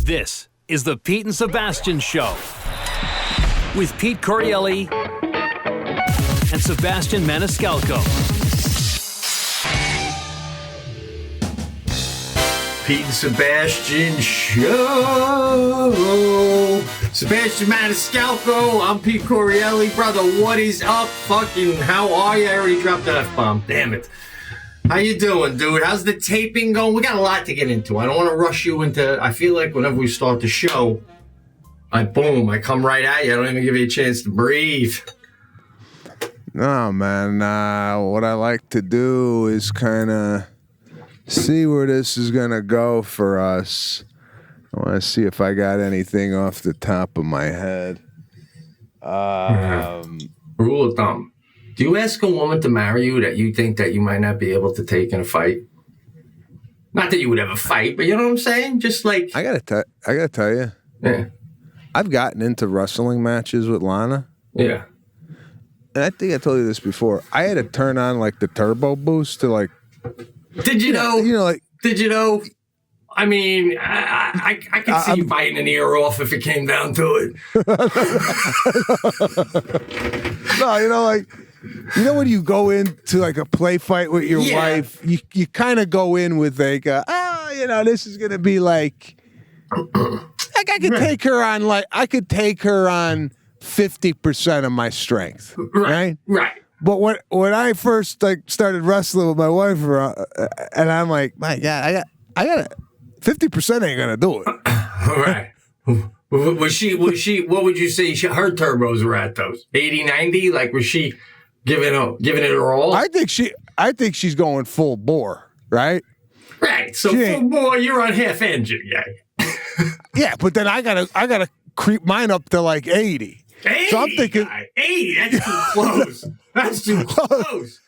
This is the Pete and Sebastian Show with Pete Corielli and Sebastian Maniscalco. Pete and Sebastian Show. Sebastian Maniscalco. I'm Pete Corielli. Brother, what is up? Fucking, how are you? I already dropped that F-bomb. Damn it. How you doing, dude? How's the taping going? We got a lot to get into. I don't want to rush you into... I feel like whenever we start the show, I come right at you. I don't even give you a chance to breathe. No, man. What I like to do is kind of see where this is going to go for us. I want to see if I got anything off the top of my head. Rule of thumb. Do you ask a woman to marry you that you think that you might not be able to take in a fight? Not that you would ever fight, but you know what I'm saying? Just like... I gotta tell you. Yeah. I've gotten into wrestling matches with Lana. Yeah. And I think I told you this before. I had to turn on like the turbo boost to like... Did you know? You know, like... Did you know? I mean, I could see you biting an ear off if it came down to it. No, you know, like... You know when you go into like a play fight with your wife, you kind of go in with like, this is gonna be like I could take her on 50% of my strength, right? Right. But when I first started wrestling with my wife, and I'm like, my God, I got 50% ain't gonna do it. Right. Was she? What would you say her turbos were at? Those 80, 90? Like was she? Giving it her all? I think she's going full bore, right? Right. So full bore, you're on half engine, guy. Yeah, but then I gotta creep mine up to like 80. 80, so I'm thinking guy. 80. That's too close. That's too close.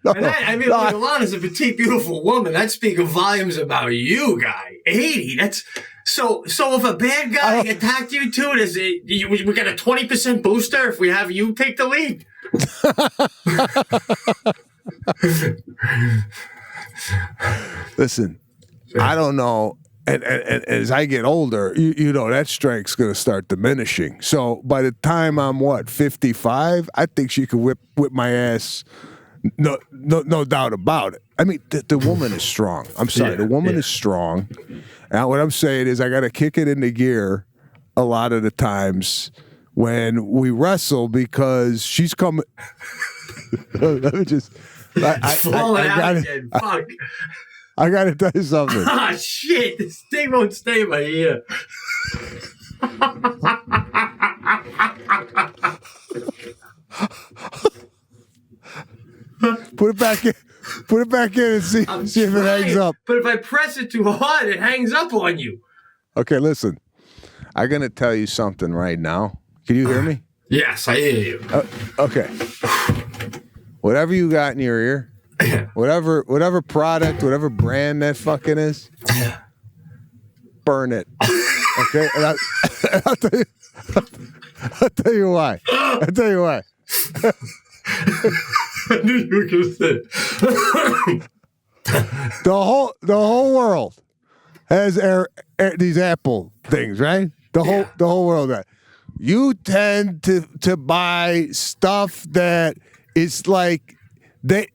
And Alana's a petite, beautiful woman. That speaks volumes about you, guy. 80. That's so. If a bad guy attacked you too, we got a 20% booster if we have you take the lead. Listen, I don't know. And as I get older, you know that strength's going to start diminishing. So by the time I'm 55, I think she could whip my ass. No doubt about it. I mean, the woman is strong. I'm sorry, the woman is strong. And what I'm saying is, I got to kick it into gear a lot of the times when we wrestle because she's coming. Let me just. I got to tell you something. Ah, shit. This thing won't stay in my ear. Put it back in. Put it back in and see if it hangs up. But if I press it too hard, it hangs up on you. Okay, listen. I'm going to tell you something right now. Can you hear me? Yes, I hear you. Okay. Whatever you got in your ear, whatever product, whatever brand that fucking is, burn it. Okay? And I'll tell you why. I'll tell you why. I knew you were going to say the whole world has these Apple things, right? The whole world. Right? You tend to buy stuff that is like the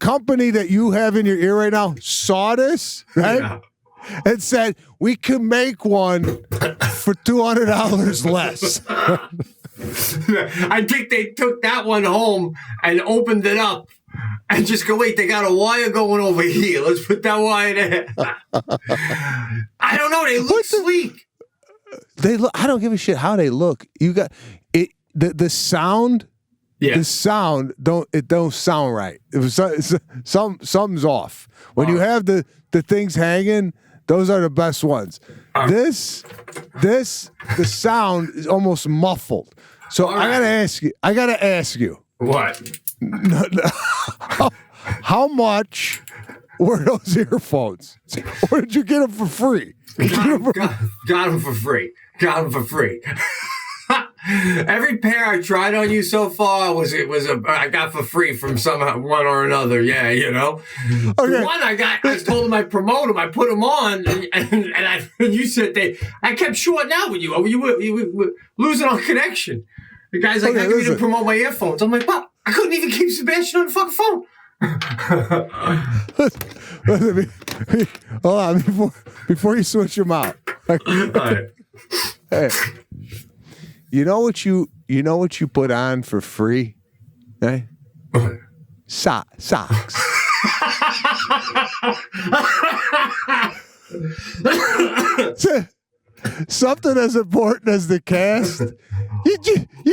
company that you have in your ear right now saw this, right? Yeah. And said, we can make one for $200 less. I think they took that one home and opened it up and just go, wait, they got a wire going over here. Let's put that wire there. I don't know. They look sleek. They look. I don't give a shit how they look. You got it. The sound. Yeah. The sound don't sound right. Something's off. When you have the things hanging, those are the best ones. The sound is almost muffled. So I gotta ask you. What? How much were those earphones? Or did you get them for free? Got them for free. Every pair I tried on you so far I got for free from one or another. Yeah, you know. Okay. The one I told them I promote them. I put them on, and you said I kept shorting out with you. You were losing our connection. The guy's like, I need to promote my earphones. I'm like, what? I couldn't even keep Sebastian on the fucking phone. Hold on, before you switch them out. All right. Hey, you know what you put on for free? Hey? Socks. Something as important as the cast. You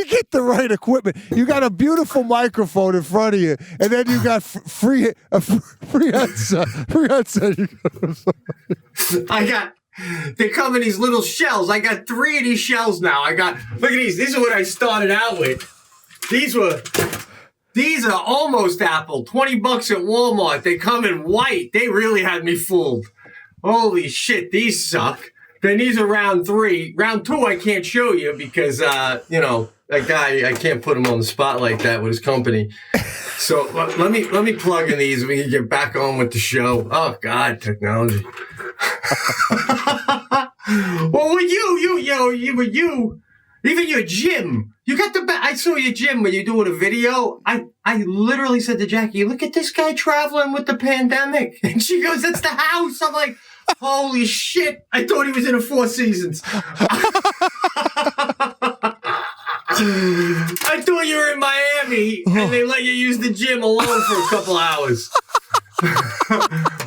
get the right equipment. You got a beautiful microphone in front of you, and then you got free headset. They come in these little shells. I got 3 of these shells now. Look at these. These are what I started out with. These are almost Apple. $20 at Walmart. They come in white. They really had me fooled. Holy shit, these suck. Then these are round 3. Round 2 I can't show you because that guy, I can't put him on the spot like that with his company. So let me plug in these and we can get back on with the show. Oh God, technology. Well, with you, even your gym. You got I saw your gym when you're doing a video. I literally said to Jackie, look at this guy traveling with the pandemic. And she goes, that's the house. I'm like, holy shit. I thought he was in a Four Seasons. I thought you were in Miami and they let you use the gym alone for a couple hours.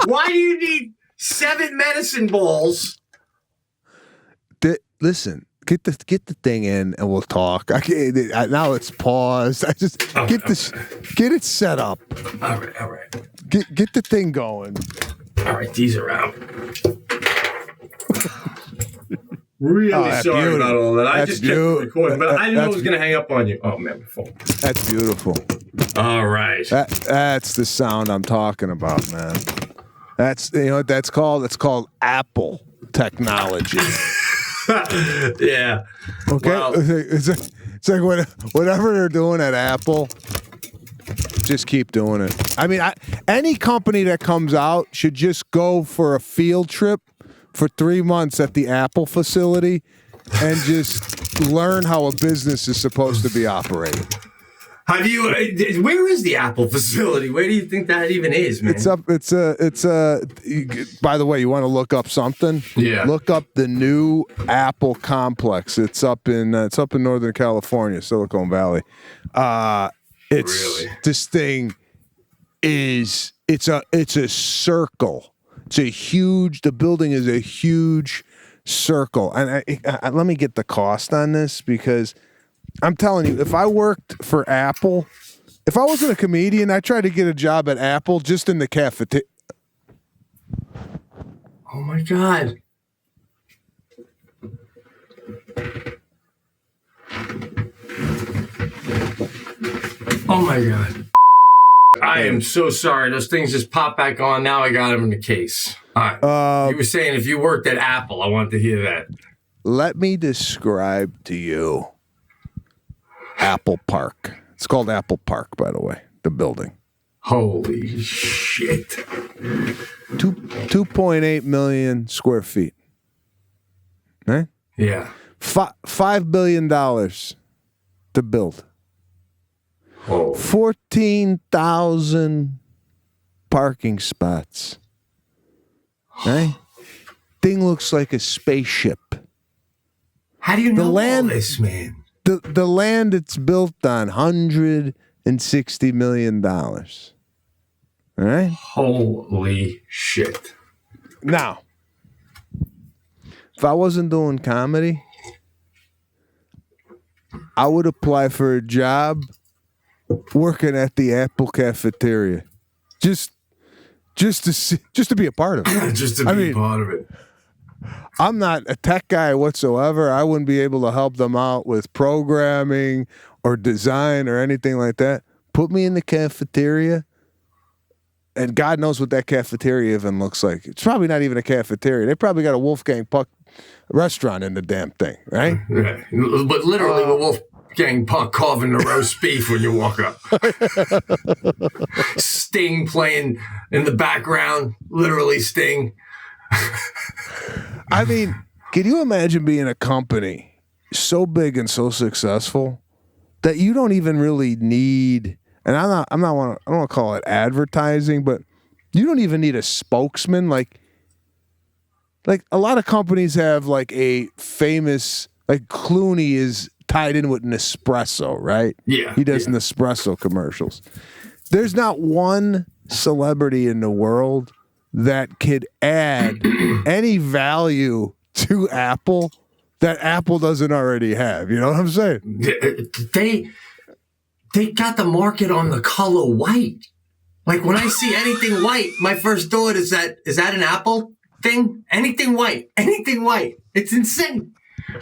Why do you need 7 medicine balls? Listen, get the thing in and we'll talk. Now it's paused. Get it set up. All right. Get the thing going. All right, these are out. Really sorry beautiful. About all that. I just kept recording, but I didn't know it was going to hang up on you. Oh man, my phone. That's beautiful. All right. That's the sound I'm talking about, man. That's what that's called. It's called Apple technology. Yeah. Okay. Well, it's like whatever they're doing at Apple, just keep doing it. I mean, any company that comes out should just go for a field trip for 3 months at the Apple facility and just learn how a business is supposed to be operated. Have you? Where is the Apple facility? Where do you think that even is, man? It's up. By the way, you want to look up something? Yeah. Look up the new Apple complex. It's up in Northern California, Silicon Valley. This thing is it's a circle. The building is a huge circle. And let me get the cost on this because I'm telling you, if I worked for Apple, if I wasn't a comedian, I'd try to get a job at Apple just in the cafeteria. Oh my God. Oh my God. I am so sorry. Those things just popped back on. Now I got them in the case. All right. You were saying if you worked at Apple, I wanted to hear that. Let me describe to you Apple Park. It's called Apple Park, by the way, the building. Holy shit. 2.8 million square feet. Right? Yeah. $5 billion to build. Oh. 14,000 parking spots. Right? Thing looks like a spaceship. How do you know all this, man? The land it's built on, $160 million. All right? Holy shit. Now, if I wasn't doing comedy, I would apply for a job working at the Apple cafeteria. Just to be a part of it. Just to be a part of it. I'm not a tech guy whatsoever. I wouldn't be able to help them out with programming or design or anything like that. Put me in the cafeteria and God knows what that cafeteria even looks like. It's probably not even a cafeteria. They probably got a Wolfgang Puck restaurant in the damn thing, right? Yeah. But literally, the Wolfgang Puck carving the roast beef when you walk up. Sting playing in the background, literally Sting. I mean, can you imagine being a company so big and so successful that you don't even really need, and I don't want to call it advertising, but you don't even need a spokesman. Like a lot of companies have like a famous, like Clooney is tied in with Nespresso, right? Yeah. He does Nespresso commercials. There's not one celebrity in the world that could add any value to Apple that Apple doesn't already have. You know what I'm saying? They got the market on the color white. Like when I see anything white, my first thought is that an Apple thing? Anything white. It's insane.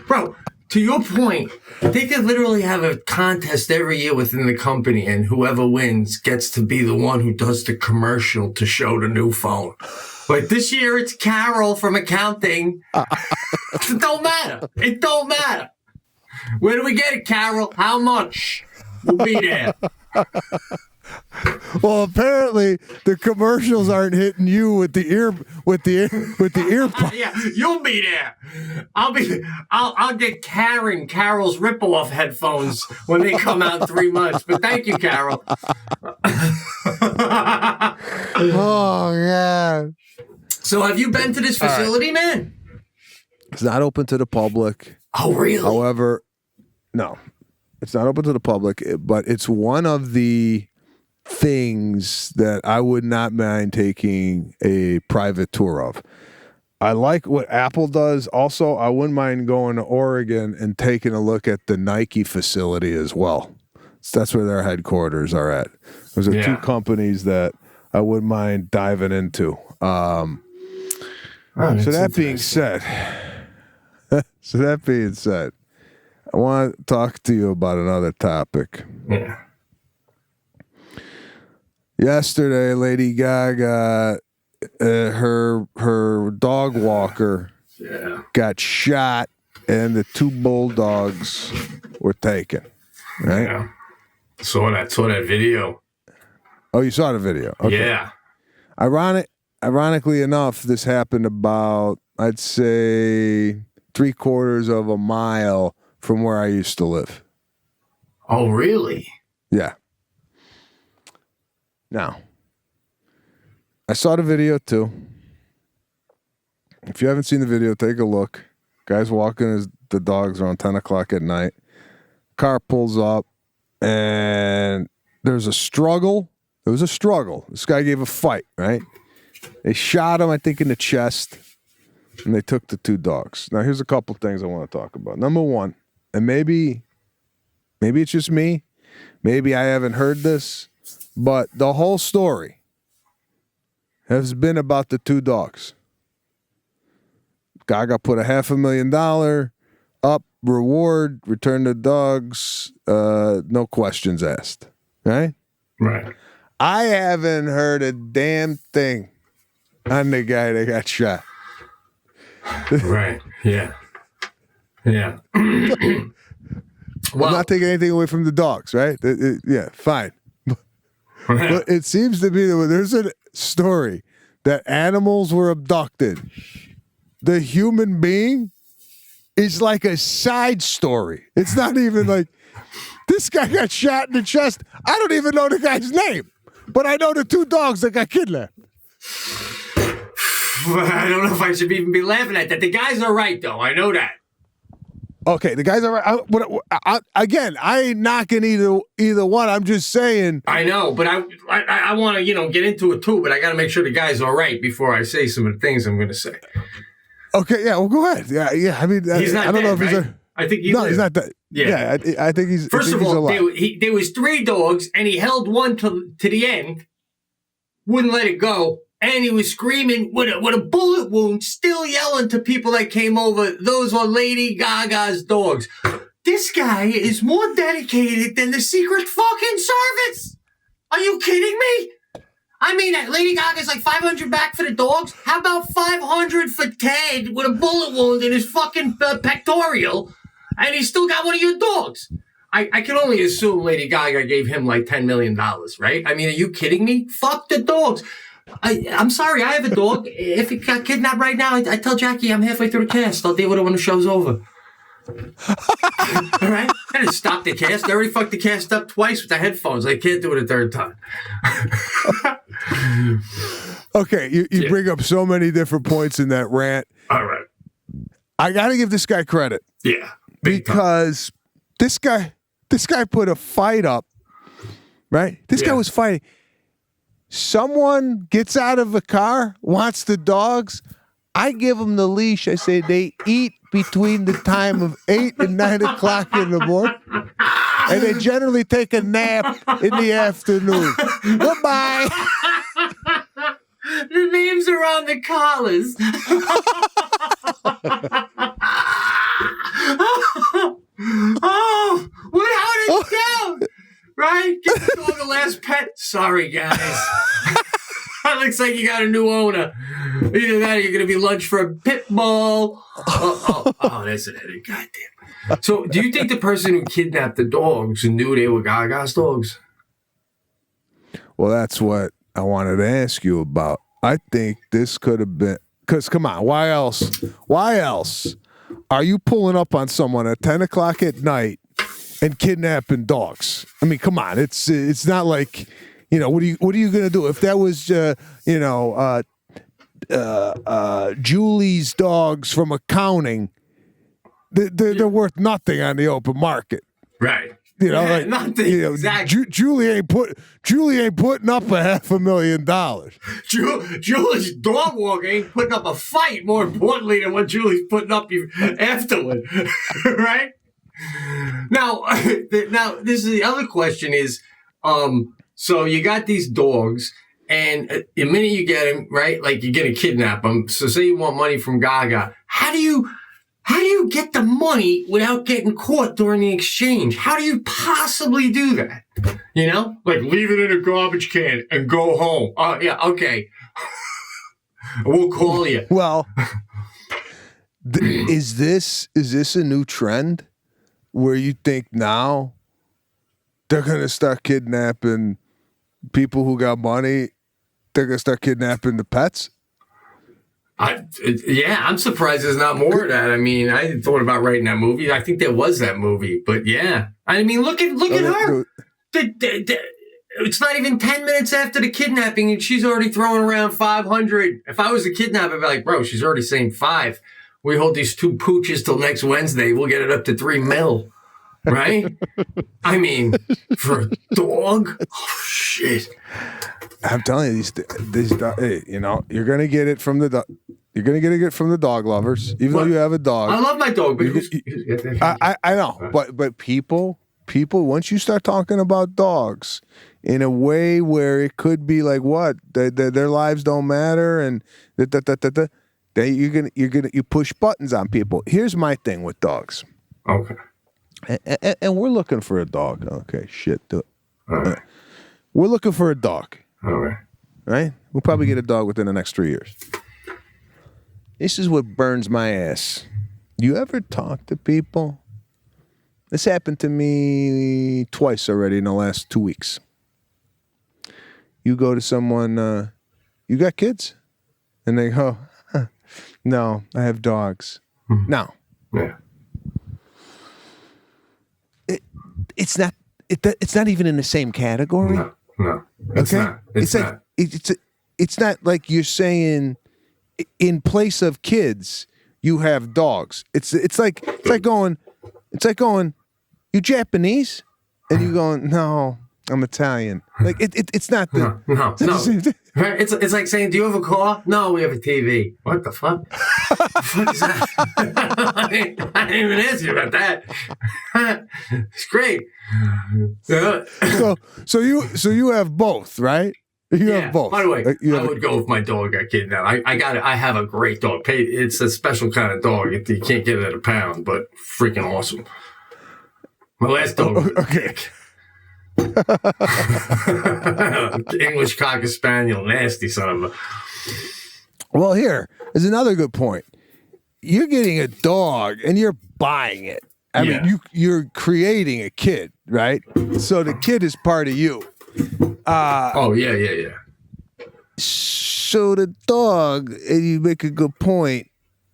Bro, to your point, they could literally have a contest every year within the company, and whoever wins gets to be the one who does the commercial to show the new phone. Like this year, it's Carol from accounting. It don't matter. Where do we get it, Carol? How much? We'll be there. Well, apparently the commercials aren't hitting you with the ear Yeah, you'll be there. I'll get Carol's rip-off headphones when they come out in 3 months. But thank you, Carol. Oh yeah. So have you been to this facility, man? It's not open to the public. Oh, really? However, no, it's not open to the public, but it's one of the things that I would not mind taking a private tour of. I like what Apple does. Also, I wouldn't mind going to Oregon and taking a look at the Nike facility as well. So that's where their headquarters are at. Those are two companies that I wouldn't mind diving into. So that being said, I want to talk to you about another topic. Yeah. Yesterday, Lady Gaga, her dog walker got shot, and the 2 bulldogs were taken. Right? Yeah. Saw that video. Oh, you saw the video? Okay. Yeah. Ironically enough, this happened about, I'd say, 3/4 of a mile from where I used to live. Oh, really? Yeah. Now, I saw the video too. If you haven't seen the video, take a look. Guy's walking the dogs around 10 o'clock at night. Car pulls up, and there's a struggle. There was a struggle. This guy gave a fight, right? They shot him, I think, in the chest, and they took the 2 dogs. Now, here's a couple things I want to talk about. Number one, and maybe it's just me. Maybe I haven't heard this, but the whole story has been about the 2 dogs. Gaga put $500,000 up, reward, return the dogs, no questions asked. Right? Right. I haven't heard a damn thing on the guy that got shot. Right. Yeah. Yeah. I'm not taking anything away from the dogs, right? Yeah, fine. But it seems to be that there's a story that animals were abducted. The human being is like a side story. It's not even like, this guy got shot in the chest. I don't even know the guy's name, but I know the 2 dogs that got kidnapped. I don't know if I should even be laughing at that. The guy's all right, though. I know that. Okay, the guy's all right. Again, I ain't knocking either one. I'm just saying. I know, but I want to, get into it too, but I got to make sure the guy's all right before I say some of the things I'm going to say. Okay, yeah, well, go ahead. Yeah. I mean, he's not I don't dead, know if right? he's I think no, he's not dead. Yeah, I think he's. First of all, alive. there was 3 dogs, and he held one to the end, wouldn't let it go, and he was screaming with a bullet wound, still yelling to people that came over. Those were Lady Gaga's dogs. This guy is more dedicated than the Secret fucking Service. Are you kidding me? I mean, Lady Gaga's like 500 back for the dogs. How about 500 for Ted with a bullet wound in his fucking pectoral, and he's still got one of your dogs? I can only assume Lady Gaga gave him like $10 million, right? I mean, are you kidding me? Fuck the dogs. I'm sorry, I have a dog. If it got kidnapped right now, I tell Jackie I'm halfway through the cast. I'll deal with it when the show's over. All right? I didn't stop the cast. I already fucked the cast up twice with the headphones. I can't do it a third time. Okay, you bring up so many different points in that rant. All right. I got to give this guy credit. Yeah. Because this guy put a fight up, right? This guy was fighting. Someone gets out of a car, wants the dogs. I give them the leash. I say they eat between the time of 8 and 9 o'clock in the morning. And they generally take a nap in the afternoon. Goodbye. The names are on the collars. Oh, without a doubt. Right? Give the dog a last pet. Sorry, guys. That looks like you got a new owner. Either that or you're going to be lunch for a pit bull. Oh, that's a headache. Goddamn. So, do you think the person who kidnapped the dogs knew they were Gaga's dogs? Well, that's what I wanted to ask you about. I think this could have been, because come on, why else are you pulling up on someone at 10 o'clock at night and kidnapping dogs? I mean, come on, it's not like, what are you going to do if that was Julie's dogs from accounting? They're worth nothing on the open market, right? Nothing. Exactly. Julie ain't putting up $500,000. Julie's dog walk ain't putting up a fight. More importantly than what Julie's putting up afterward, right? Now, this is the other question: is so you got these dogs, and the minute you get them, right, like you're gonna kidnap them. So say you want money from Gaga, how do you get the money without getting caught during the exchange? How do you possibly do that? Like leave it in a garbage can and go home. Yeah, okay. We'll call you. Well, is this a new trend where you think now they're going to start kidnapping people who got money? They're going to start kidnapping the pets? I'm surprised there's not more of that. I mean, I thought about writing that movie. I think there was that movie, but yeah. I mean, look at her. It's not even 10 minutes after the kidnapping, and she's already throwing around 500. If I was a kidnapper, I'd be like, bro, she's already saying 5. We hold these 2 pooches till next Wednesday. We'll get it up to $3 million, right? I mean, for a dog? Oh, shit. I'm telling you, these you're gonna get it from the you're gonna get it from the dog lovers, even though you have a dog. I love my dog, but I know, but people, once you start talking about dogs in a way where it could be like what their lives don't matter, and you push buttons on people. Here's my thing with dogs. Okay. And we're looking for a dog. Okay, shit. We're looking for a dog. All right. Right? We'll probably get a dog within the next 3 years. This is what burns my ass. You ever talk to people? This happened to me twice already in the last 2 weeks. You go to someone, you got kids? And they go, no, I have dogs. Mm-hmm. No. Yeah. It's not even in the same category. No, it's not. It's not like you're saying in place of kids you have dogs. It's like going you Japanese, and you going, no, I'm Italian. Like it's not the no. Right? It's like saying, do you have a car? No, we have a TV. What the fuck? The fuck is that? I didn't even ask you about that. It's great. So you have both, right? You have both. By the way, I would go if my dog got kidnapped. I have a great dog. It's a special kind of dog. You can't get it at a pound, but freaking awesome. My last dog. Okay. English Cocker Spaniel, nasty son of a. Well, here is another good point. You're getting a dog and you're buying it. I mean, you're creating a kid, right? So the kid is part of you. Oh, yeah. So the dog, and you make a good point.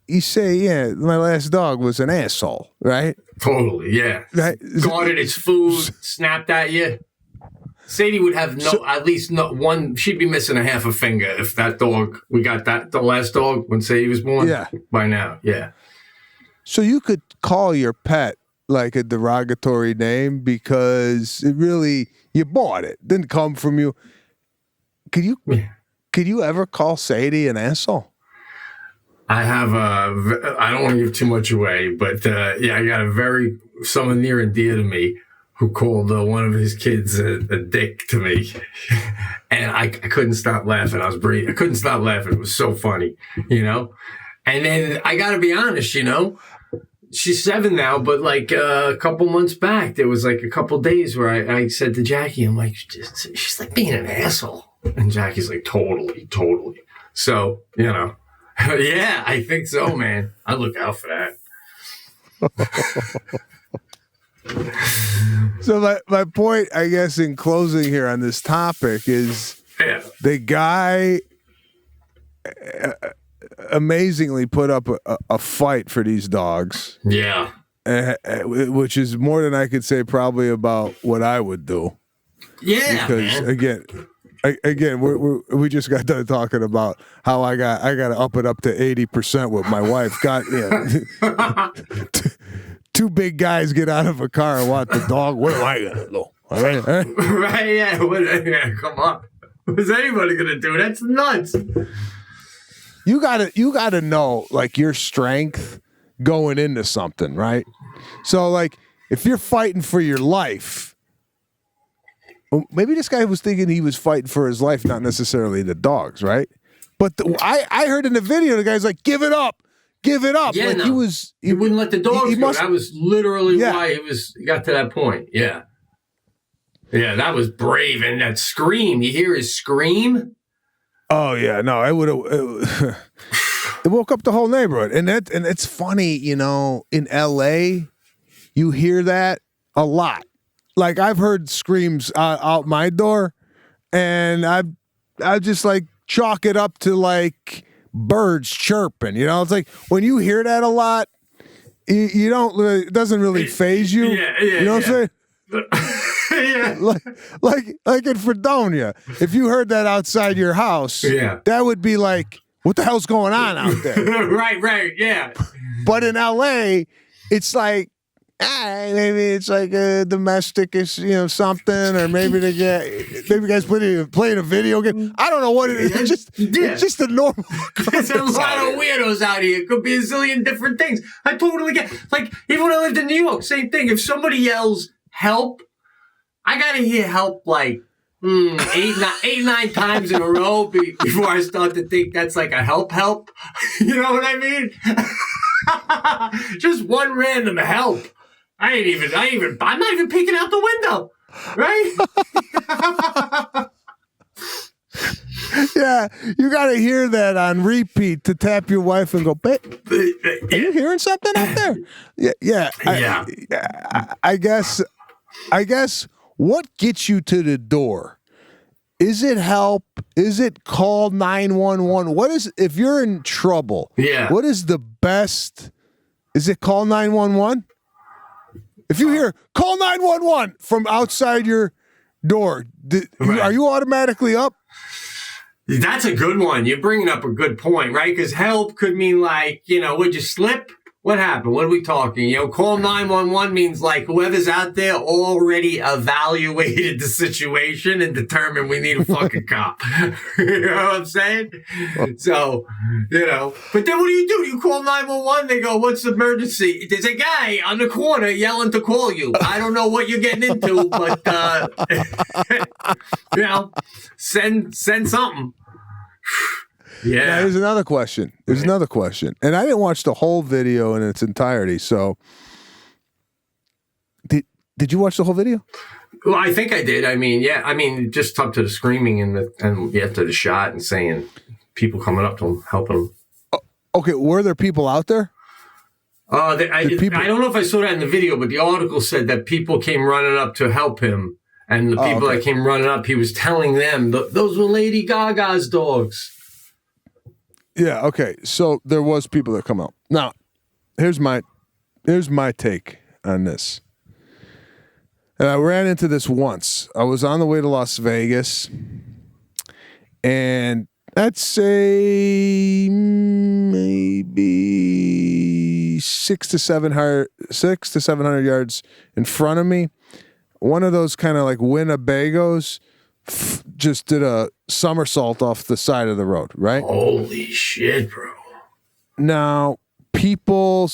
You say, yeah, my last dog was an asshole, right? Totally, yeah. Right? Guarded its food, snapped at you. Sadie would have at least not one. She'd be missing a half a finger if that dog. We got the last dog when Sadie was born. Yeah. By now, yeah. So you could call your pet like a derogatory name because you bought it, didn't come from you. Could you ever call Sadie an asshole? I have I don't want to give too much away, but I got someone near and dear to me who called one of his kids a dick to me. And I couldn't stop laughing. I couldn't stop laughing. It was so funny, And then I got to be honest, she's 7 now, but like a couple months back, there was like a couple days where I said to Jackie, I'm like, she's like being an asshole. And Jackie's like, totally. So, yeah, I think so, man. I look out for that. So my point, I guess, in closing here on this topic is the guy amazingly put up a fight for these dogs. Yeah. Which is more than I could say probably about what I would do. Yeah, because again, we just got done talking about how I got to up it up to 80% with my wife. Two big guys get out of a car and want the dog. What am I gonna do? All right, right? Yeah. Come on. What's anybody gonna do? That's nuts. You gotta know like your strength going into something, right? So like if you're fighting for your life. Maybe this guy was thinking he was fighting for his life, not necessarily the dogs, right? But I heard in the video, the guy's like, give it up. Yeah, like no. He wouldn't let the dogs go. That was literally why he got to that point. Yeah. Yeah, that was brave. And that scream, you hear his scream? Oh, yeah. No, I would have. It woke up the whole neighborhood. And it's funny, in L.A., you hear that a lot. Like I've heard screams out my door, and I just like chalk it up to like birds chirping. It's like when you hear that a lot, you don't. It doesn't really faze you. Yeah, you know what I'm saying? like in Fredonia, if you heard that outside your house, that would be like, what the hell's going on out there? Right, yeah. But in LA, it's like. Maybe it's like a domestic, something, or maybe guys playing a video game. I don't know what it is. It's just a normal. There's a lot of weirdos out here. It could be a zillion different things. I totally get. Like even when I lived in New York, same thing. If somebody yells "help," I gotta hear "help" like 8, 9 times in a row before I start to think that's like a help. You know what I mean? Just one random help. I'm not even peeking out the window, right? Yeah, you got to hear that on repeat to tap your wife and go, babe, are you hearing something out there? Yeah. I guess what gets you to the door? Is it help? Is it call 911? If you're in trouble? Yeah. What is the best? Is it call 911? If you hear call 911 from outside your door, are you automatically up? That's a good one. You're bringing up a good point, right? Because help could mean like, would you slip? What happened? What are we talking? Call 911 means like whoever's out there already evaluated the situation and determined we need a fucking cop. You know what I'm saying? So, but then what do? You call 911, they go, what's the emergency? There's a guy on the corner yelling to call you. I don't know what you're getting into, but, send something. Yeah. Now, here's another question. And I didn't watch the whole video in its entirety. So, did you watch the whole video? Well, I think I did. I mean, yeah. I mean, just up to the screaming and after the shot and saying people coming up to him, helping him. Okay, were there people out there? I don't know if I saw that in the video, but the article said that people came running up to help him. And the people that came running up, he was telling them, those were Lady Gaga's dogs. Yeah, okay. So there was people that come out. Now, here's my take on this. And I ran into this once. I was on the way to Las Vegas, and I'd say maybe 600 to 700 yards in front of me. One of those kind of like Winnebagos just did a somersault off the side of the road, right? Holy shit, bro. Now, people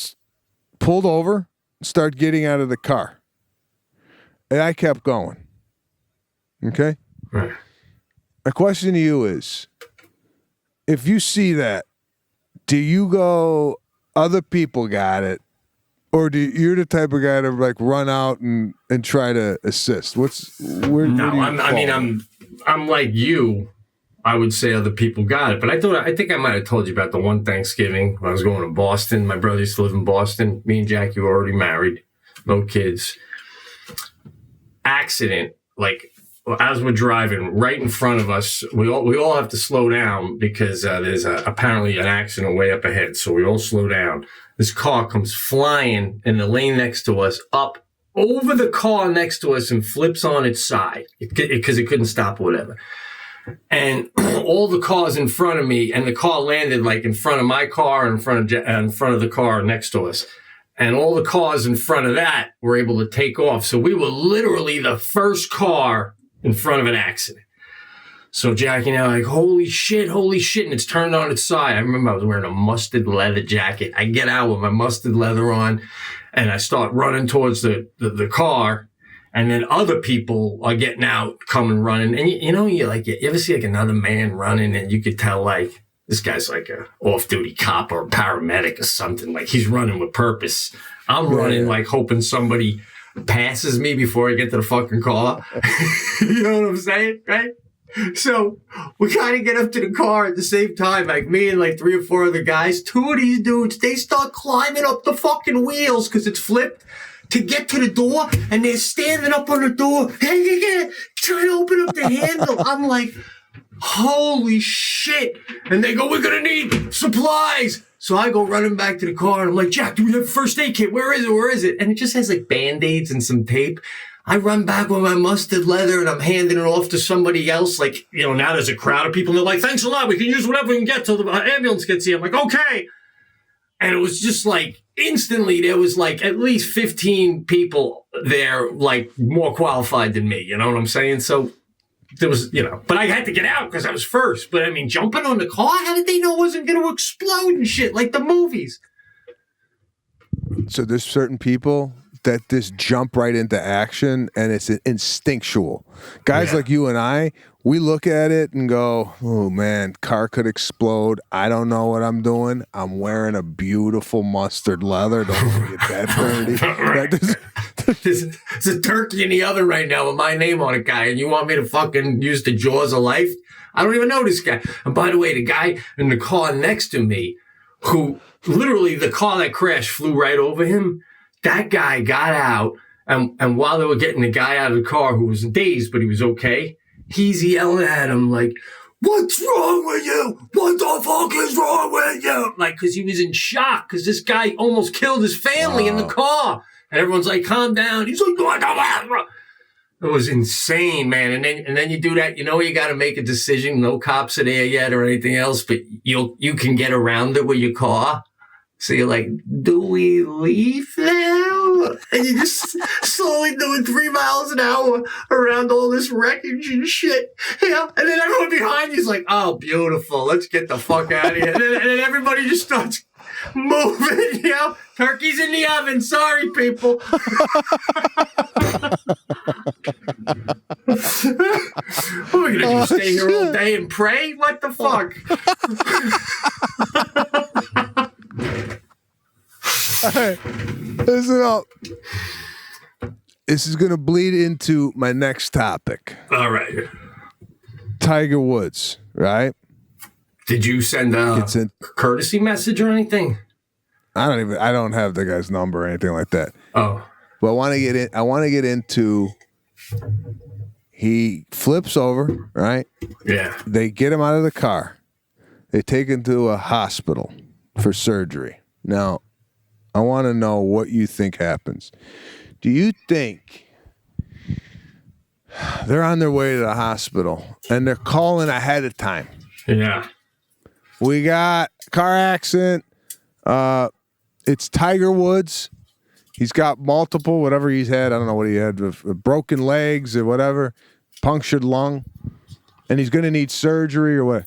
pulled over, start getting out of the car. And I kept going. Okay? Right. My question to you is, if you see that, do you go, other people got it, or you're the type of guy to like run out and try to assist? I'm like you. I would say other people got it, but I think I might have told you about the one Thanksgiving when I was going to Boston. My brother used to live in Boston. Me and Jackie were already married, no kids. Accident, like as we're driving right in front of us, we all have to slow down because there's apparently an accident way up ahead. So we all slow down. This car comes flying in the lane next to us, up over the car next to us, and flips on its side because it couldn't stop or whatever. And all the cars in front of me, and the car landed like in front of my car and in front of the car next to us. And all the cars in front of that were able to take off. So we were literally the first car in front of an accident. So Jackie and I are like, holy shit. And it's turned on its side. I remember I was wearing a mustard leather jacket. I get out with my mustard leather on and I start running towards the car. And then other people are getting out, coming running. And you ever see like another man running and you could tell like, this guy's like a off-duty cop or a paramedic or something. Like he's running with purpose. I'm running like hoping somebody passes me before I get to the fucking car. You know what I'm saying? Right? So we kind of get up to the car at the same time. Like me and like 3 or 4 other guys. 2 of these dudes, they start climbing up the fucking wheels because it's flipped to get to the door. And they're standing up on the door. Hey, trying to open up the handle. I'm like, holy shit. And they go, we're going to need supplies. So I go running back to the car and I'm like, Jack, do we have a first aid kit? Where is it? And it just has like Band-Aids and some tape. I run back with my mustard leather and I'm handing it off to somebody else. Like, now there's a crowd of people and they're like, thanks a lot. We can use whatever we can get till the ambulance gets here. I'm like, okay. And it was just like instantly there was like at least 15 people there, like more qualified than me. You know what I'm saying? So there was, but I had to get out because I was first. But I mean, jumping on the car, how did they know it wasn't going to explode and shit like the movies? So there's certain people that just jump right into action and it's instinctual. Guys like you and I, we look at it and go, oh man, car could explode. I don't know what I'm doing. I'm wearing a beautiful mustard leather. Don't get that dirty. There's a turkey in the oven right now with my name on it, guy, and you want me to fucking use the jaws of life? I don't even know this guy. And by the way, the guy in the car next to me, who literally the car that crashed flew right over him, that guy got out, and while they were getting the guy out of the car who was dazed, but he was okay, he's yelling at him like, what's wrong with you? What the fuck is wrong with you? Like, because he was in shock because this guy almost killed his family in the car. And everyone's like, calm down. He's like, what? It was insane, man. And then you do that. You got to make a decision. No cops are there yet or anything else, but you can get around it with your car. So you're like, do we leave now? And you're just slowly doing 3 miles an hour around all this wreckage and shit. And then everyone behind you is like, oh, beautiful. Let's get the fuck out of here. And then everybody just starts moving, Turkey's in the oven. Sorry, people. What are we going to do? Stay here all day and pray? What the fuck? Hey, listen up. this is going to bleed into my next topic. All right. Tiger Woods, right? Did you send a courtesy message or anything? I don't have the guy's number or anything like that. Oh. But I want to get into he flips over, right? Yeah. They get him out of the car. They take him to a hospital for surgery. Now, I want to know what you think happens. Do you think they're on their way to the hospital and they're calling ahead of time? Yeah. We got car accident. It's Tiger Woods. He's got multiple, whatever he's had. I don't know what he had, broken legs or whatever, punctured lung, and he's going to need surgery or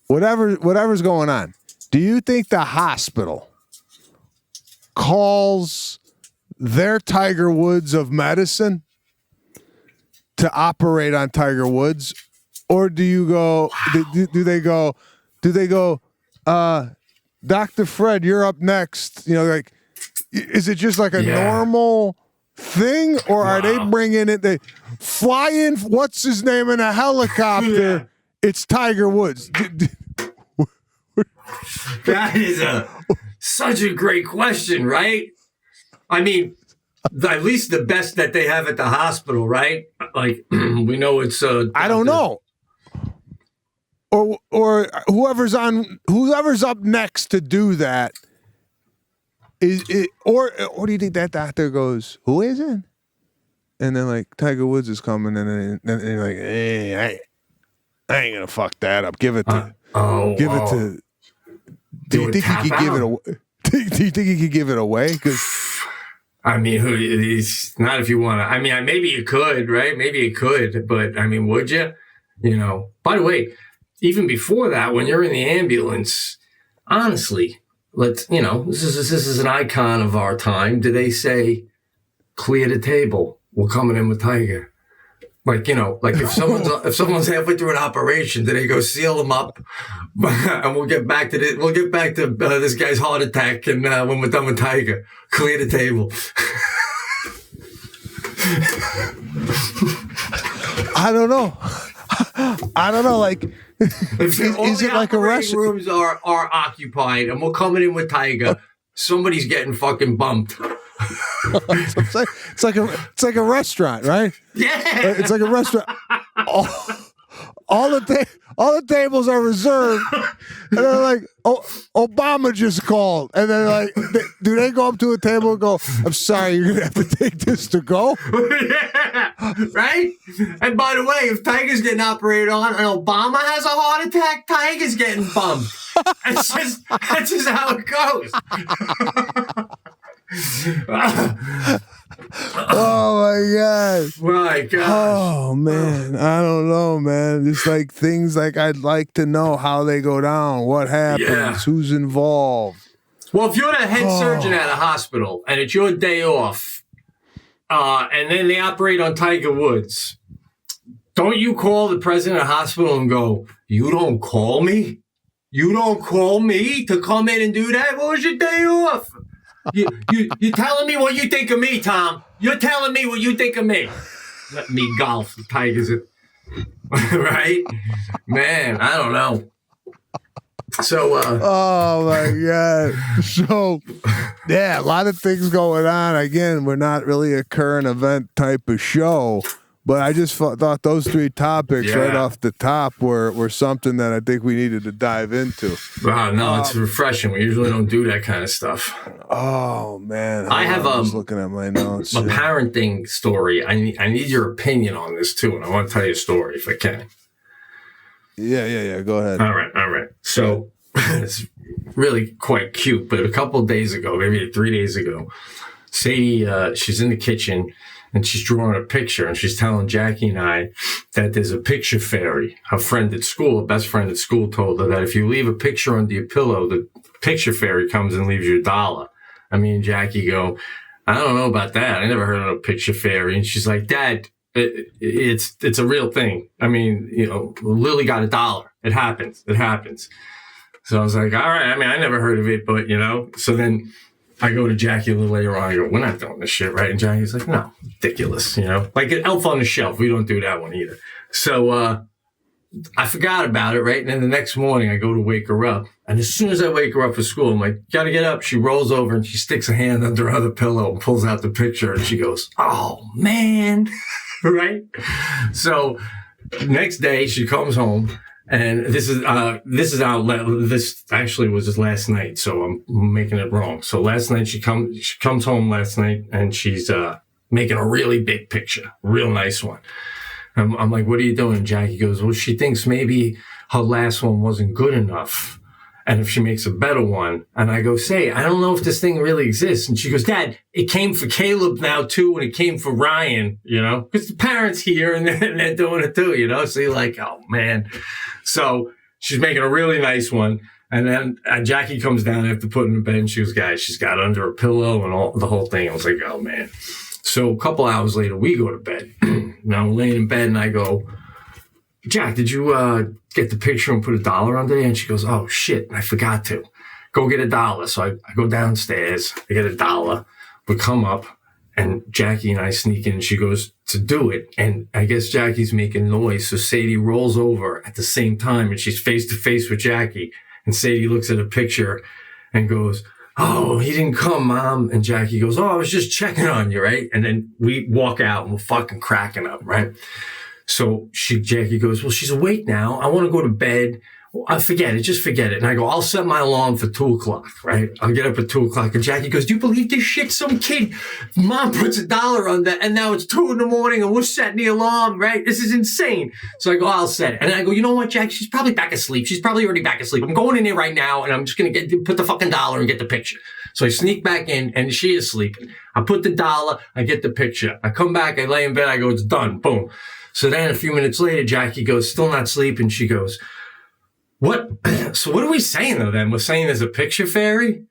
whatever's going on. Do you think the hospital calls their Tiger Woods of medicine to operate on Tiger Woods, or do you go? Wow. Do they go? Dr. Fred, you're up next. You know, like, is it just like a normal thing, or are they bringing it? They fly in. What's his name in a helicopter? Yeah. It's Tiger Woods. That is such a great question, right? I mean, at least the best that they have at the hospital, right? Like, we know it's. I don't know. Or whoever's up next to do that or do you think that doctor goes, who is it? And then like Tiger Woods is coming and then you're like, hey, I ain't gonna fuck that up. Give it to. Do you think he could give it away? Do you think he could give it away? Because I mean, he's not if you want to. I mean, maybe you could, right? Maybe you could, but I mean, would you? You know. By the way, even before that, when you're in the ambulance, honestly, this is an icon of our time. Do they say, clear the table, we're coming in with Tiger? Like, like if someone's halfway through an operation, do they go seal them up? And we'll get back to this guy's heart attack, and when we're done with Tiger, clear the table. I don't know. Like, is it like a restaurant? Rooms are occupied, and we're coming in with Tiger. Somebody's getting fucking bumped. It's like a restaurant, right? Yeah, it's like a restaurant. All the tables are reserved, and they're like, "Oh, Obama just called," and then like, do they go up to a table and go, "I'm sorry, you're gonna have to take this to go"? Yeah, right. And by the way, if Tiger's getting operated on and Obama has a heart attack, Tiger's getting bumped. That's just how it goes. Oh my god! My God! Oh man, I don't know, man. Just like things like I'd like to know how they go down, what happens, who's involved. Well, if you're the head surgeon at a hospital and it's your day off, and then they operate on Tiger Woods, don't you call the president of the hospital and go, "You don't call me? You don't call me to come in and do that? What was your day off?" You're telling me what you think of me, Tom. You're telling me what you think of me. Let me golf the Tigers. Right? Man, I don't know. So, oh my God. So, yeah, a lot of things going on. Again, we're not really a current event type of show, but I just thought those three topics right off the top were something that I think we needed to dive into. Wow, no, it's refreshing. We usually don't do that kind of stuff. Oh man, I have just looking at my notes. A parenting story. I need your opinion on this too, and I want to tell you a story if I can. Yeah. Go ahead. All right. So it's really quite cute. But a couple of days ago, maybe 3 days ago, Sadie, she's in the kitchen. And she's drawing a picture, and she's telling Jackie and I that there's a picture fairy. Her friend at school, her best friend at school, told her that if you leave a picture under your pillow, the picture fairy comes and leaves you $1. I mean, Jackie go, I don't know about that. I never heard of a picture fairy. And she's like, Dad, it's a real thing. I mean, Lily got $1. It happens. So I was like, all right. I mean, I never heard of it, but so then I go to Jackie a little later on. I go, we're not doing this shit, right? And Jackie's like, no, ridiculous, like an Elf on the Shelf. We don't do that one either. So I forgot about it, right? And then the next morning I go to wake her up. And as soon as I wake her up for school, I'm like, gotta get up. She rolls over and she sticks a hand under her other pillow and pulls out the picture. And she goes, oh, man. Right? So next day she comes home. And this actually was just last night, so I'm making it wrong. So last night she comes home last night and she's making a really big picture, real nice one. I'm like, what are you doing? Jackie goes, well, she thinks maybe her last one wasn't good enough. And if she makes a better one, and I go, say, I don't know if this thing really exists. And she goes, Dad, it came for Caleb now too, and it came for Ryan, because the parents here and they're doing it too, So you're like, oh man. So she's making a really nice one. And then Jackie comes down after putting her in bed and she goes, guys, she's got under her pillow and the whole thing. I was like, oh man. So a couple hours later, we go to bed. Now I'm laying in bed and I go, Jack, did you get the picture and put $1 under there? And she goes, oh shit, I forgot to. Go get $1. So I go downstairs, I get $1. We come up and Jackie and I sneak in and she goes to do it. And I guess Jackie's making noise. So Sadie rolls over at the same time and she's face to face with Jackie. And Sadie looks at a picture and goes, oh, he didn't come, Mom. And Jackie goes, oh, I was just checking on you, right? And then we walk out and we're fucking cracking up, right? So Jackie goes, well, she's awake now. I want to go to bed. Just forget it. And I go, I'll set my alarm for 2:00, right? I'll get up at 2:00. And Jackie goes, do you believe this shit? Some kid, Mom puts $1 on that. And now it's 2 a.m. and we're setting the alarm, right? This is insane. So I go, I'll set it. And I go, you know what, Jack? She's probably back asleep. She's probably already back asleep. I'm going in there right now and I'm just going to put the fucking $1 and get the picture. So I sneak back in and she is sleeping. I put the $1, I get the picture. I come back, I lay in bed, I go, it's done. Boom. So then a few minutes later, Jackie goes, still not sleeping. She goes, what? So what are we saying though then? We're saying there's a picture fairy?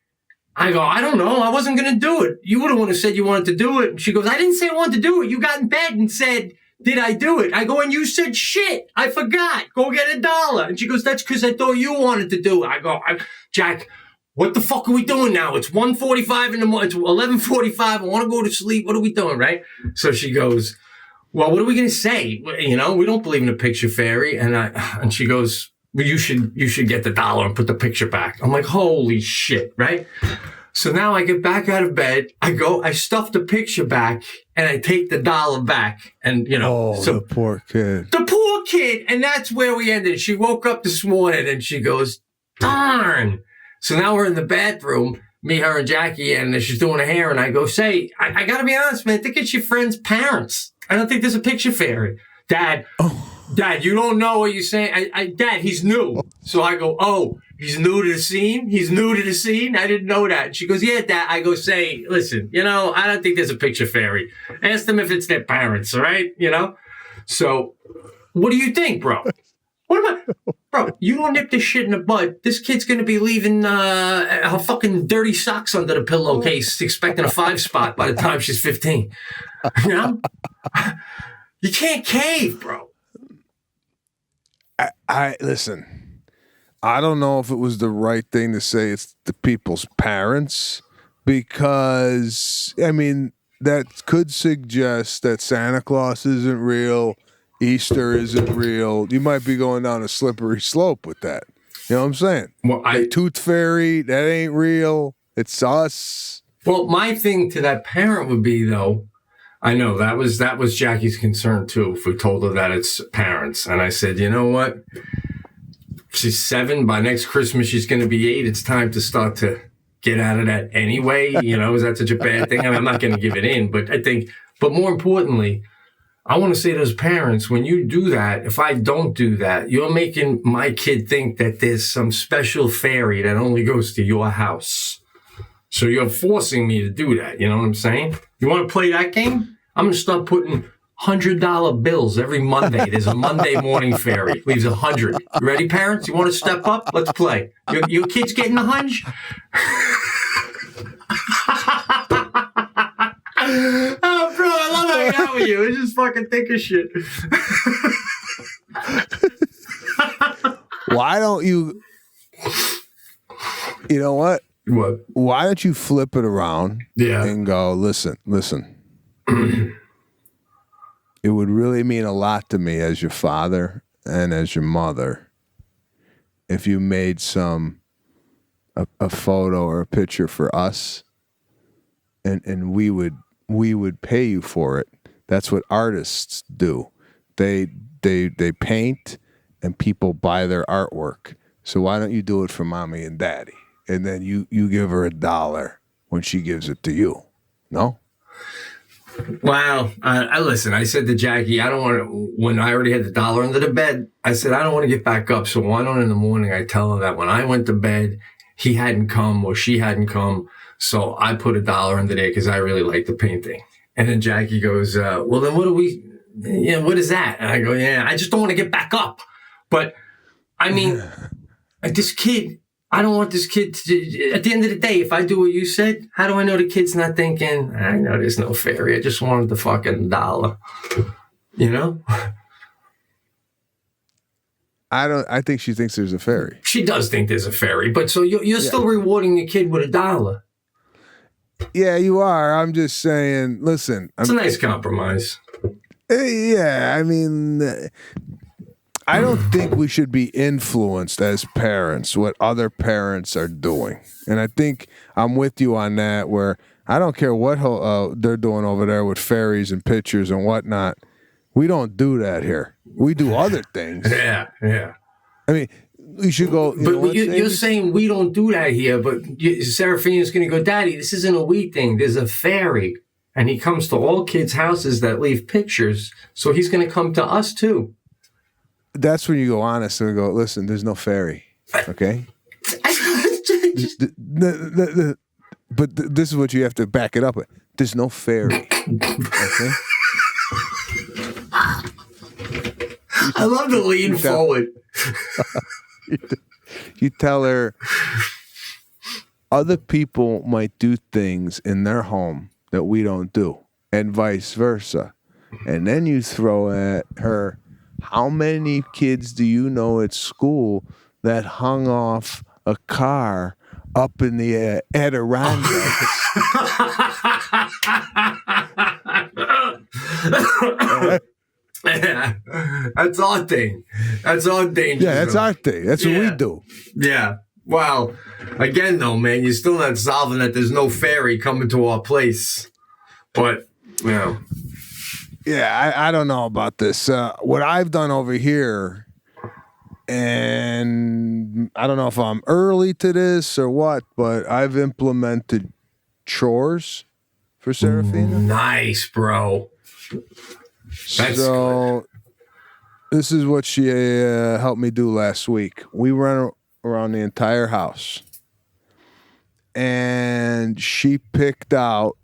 I go, I don't know. I wasn't going to do it. You were the one who said you wanted to do it. And she goes, I didn't say I wanted to do it. You got in bed and said, did I do it? I go, and you said, shit, I forgot. Go get $1. And she goes, that's because I thought you wanted to do it. I go, Jack, what the fuck are we doing now? It's 1:45 in the morning. It's 11:45. I want to go to sleep. What are we doing, right? So she goes, well, what are we going to say? We don't believe in a picture fairy. And she goes, well, you should get the $1 and put the picture back. I'm like, holy shit, right? So now I get back out of bed. I stuff the picture back and I take the $1 back. And, the poor kid. The poor kid. And that's where we ended. She woke up this morning and she goes, darn. So now we're in the bathroom, me, her, and Jackie, and she's doing her hair. And I go, say, I got to be honest, man. I think it's your friend's parents. I don't think there's a picture fairy. Dad, you don't know what you're saying. Dad, he's new. So I go, oh, he's new to the scene? He's new to the scene? I didn't know that. And she goes, yeah, Dad. I go, say, listen, I don't think there's a picture fairy. Ask them if it's their parents, all right? So what do you think, bro? Bro, you don't nip this shit in the bud. This kid's going to be leaving her fucking dirty socks under the pillowcase, expecting a 5 spot by the time she's 15. You can't cave, bro. I listen. I don't know if it was the right thing to say it's the people's parents because that could suggest that Santa Claus isn't real, Easter isn't real. You might be going down a slippery slope with that. You know what I'm saying? Well, the Tooth Fairy, that ain't real. It's us. Well, my thing to that parent would be though. I know that was Jackie's concern too. If we told her that it's parents, and I said, you know what? She's 7. By next Christmas, she's going to be 8. It's time to start to get out of that anyway. Is that such a bad thing? I'm not going to give it in, but I think. But more importantly, I want to say to those parents, when you do that, if I don't do that, you're making my kid think that there's some special fairy that only goes to your house. So you're forcing me to do that. You know what I'm saying? You want to play that game? I'm going to start putting $100 bills every Monday. There's a Monday morning fairy. Leaves 100. You ready, parents? You want to step up? Let's play. Your kid's getting a hunch? Oh, bro, I love hanging out with you. It's just fucking thick as shit. Why don't you... You know what? What? Why don't you flip it around and go, listen. It would really mean a lot to me as your father and as your mother if you made a photo or a picture for us, and we would pay you for it. That's what artists do. They paint, and people buy their artwork. So why don't you do it for mommy and daddy? And then you give her $1 when she gives it to you. No? Wow. I listen, I said to Jackie, I don't want to, when I already had the dollar under the bed, I said, I don't want to get back up. So why don't in the morning I tell her that when I went to bed, he hadn't come or she hadn't come. So I put $1 under there because I really like the painting. And then Jackie goes, well, then what is that? And I go, yeah, I just don't want to get back up. But I mean, this kid, I don't want this kid to, at the end of the day, if I do what you said, how do I know the kid's not thinking, I know there's no fairy. I just wanted the fucking $1, you know? I think she thinks there's a fairy. She does think there's a fairy, but so you're still rewarding the kid with $1. Yeah, you are. I'm just saying, listen. It's a nice compromise. Yeah, I mean, I don't think we should be influenced as parents what other parents are doing. And I think I'm with you on that, where I don't care what they're doing over there with fairies and pictures and whatnot. We don't do that here. We do other things. Yeah. I mean, we should go. But you're saying we don't do that here, but Seraphina's going to go, Daddy, this isn't a we thing. There's a fairy. And he comes to all kids' houses that leave pictures. So he's going to come to us too. That's when you go honest and go, listen, there's no fairy. Okay? But this is what you have to back it up with. There's no fairy. Okay? I love to lean forward. You tell her other people might do things in their home that we don't do, and vice versa. And then you throw at her, how many kids do you know at school that hung off a car up in the Adirondacks? Yeah, that's our thing. That's our danger. Yeah, that's our thing. That's what we do. Yeah. Well, again, though, man, you're still not solving that there's no fairy coming to our place. But, you know. Yeah, I don't know about this. What I've done over here, and I don't know if I'm early to this or what, but I've implemented chores for Serafina. Nice, bro. That's so good. This is what she helped me do last week. We ran around the entire house, and she picked out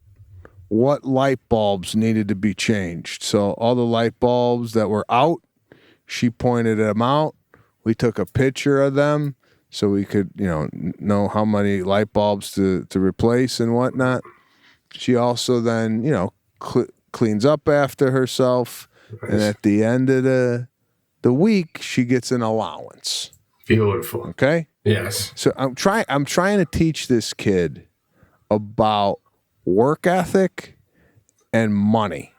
what light bulbs needed to be changed. So all the light bulbs that were out, she pointed them out. We took a picture of them so we could, know how many light bulbs to replace and whatnot. She also then, cleans up after herself, nice. And at the end of the week, she gets an allowance. Beautiful. Okay? Yes. So I'm trying to teach this kid about work ethic and money.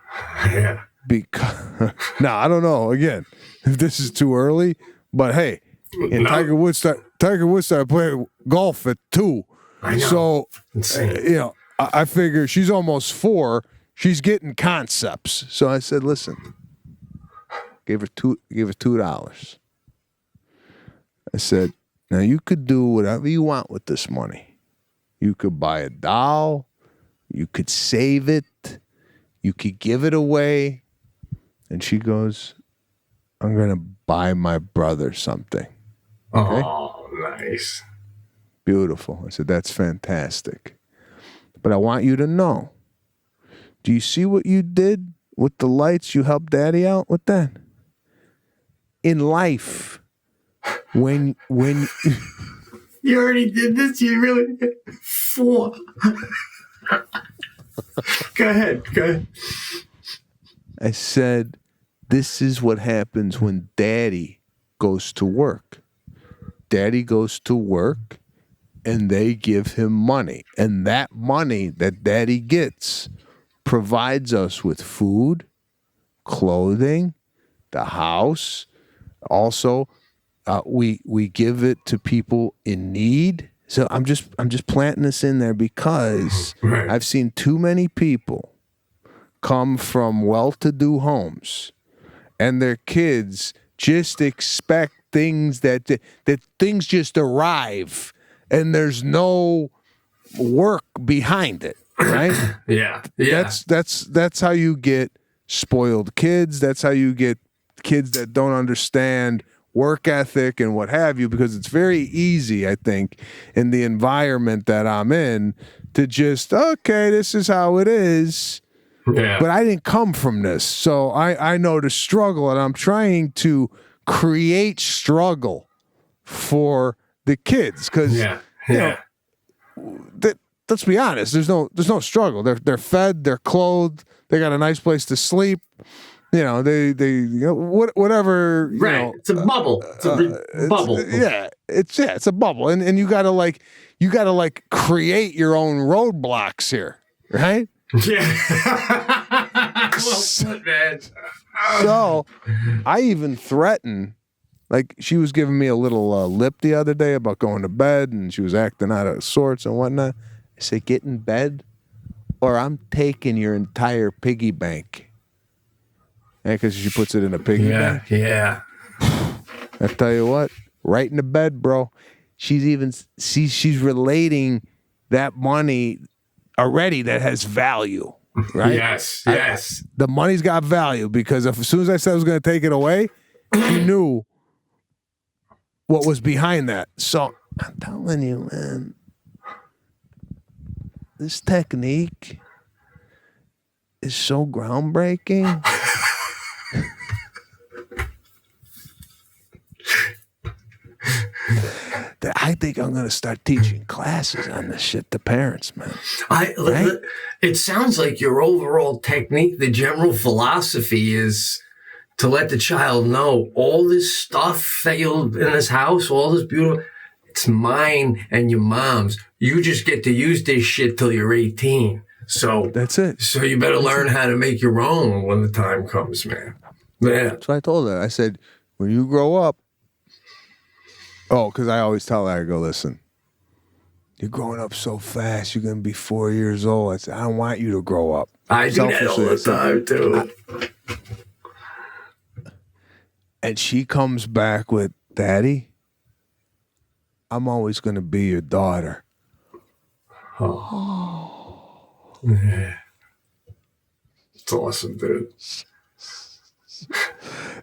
Yeah. Because now I don't know again if this is too early, but hey, and Tiger Woods started playing golf at 2. I know. So insane. I figure she's almost 4. She's getting concepts. So I said, listen, gave her $2. I said, now you could do whatever you want with this money. You could buy a doll. You could save it. You could give it away. And she goes, I'm going to buy my brother something. Okay? Oh, nice. Beautiful. I said, that's fantastic. But I want you to know, do you see what you did with the lights? You helped Daddy out with that? In life, when you already did this, you really 4. Go ahead. I said, this is what happens when Daddy goes to work. Daddy goes to work, and they give him money. And that money that daddy gets provides us with food, clothing, the house. Also, we give it to people in need. So I'm just planting this in there because Right. I've seen too many people come from well-to-do homes, and their kids just expect things that things just arrive, and there's no work behind it, right? Yeah. That's how you get spoiled kids. That's how you get kids that don't understand work ethic and what have you, because it's very easy, I think, in the environment that I'm in to just, okay, this is how it is. Yeah. But I didn't come from this. So I know the struggle, and I'm trying to create struggle for the kids. Because let's be honest, there's no struggle. They're fed, they're clothed, they got a nice place to sleep. They whatever. Right. It's a bubble. It's a bubble. It's a bubble, and you gotta create your own roadblocks here, right? Yeah. Well put, man. So I even threatened, like she was giving me a little lip the other day about going to bed, and she was acting out of sorts and whatnot. I said, get in bed or I'm taking your entire piggy bank. Because she puts it in a piggy bank. Yeah. I tell you what, right in the bed, bro. She's relating that money already that has value, right? Yes. The money's got value because as soon as I said I was going to take it away, she knew what was behind that. So I'm telling you, man, this technique is so groundbreaking. That I think I'm going to start teaching classes on this shit to parents, man. Right? It sounds like your overall technique, the general philosophy is to let the child know all this stuff that you'll in this house, all this beautiful, it's mine and your mom's. You just get to use this shit till you're 18. So that's it. So you better learn how to make your own when the time comes, man. Yeah. That's what I told her. I said, when you grow up, because I always tell her, I go, listen, you're growing up so fast. You're going to be 4 years old. I said, I don't want you to grow up. I do that all the time, too. And she comes back with, Daddy, I'm always going to be your daughter. Oh. Yeah. It's awesome, dude.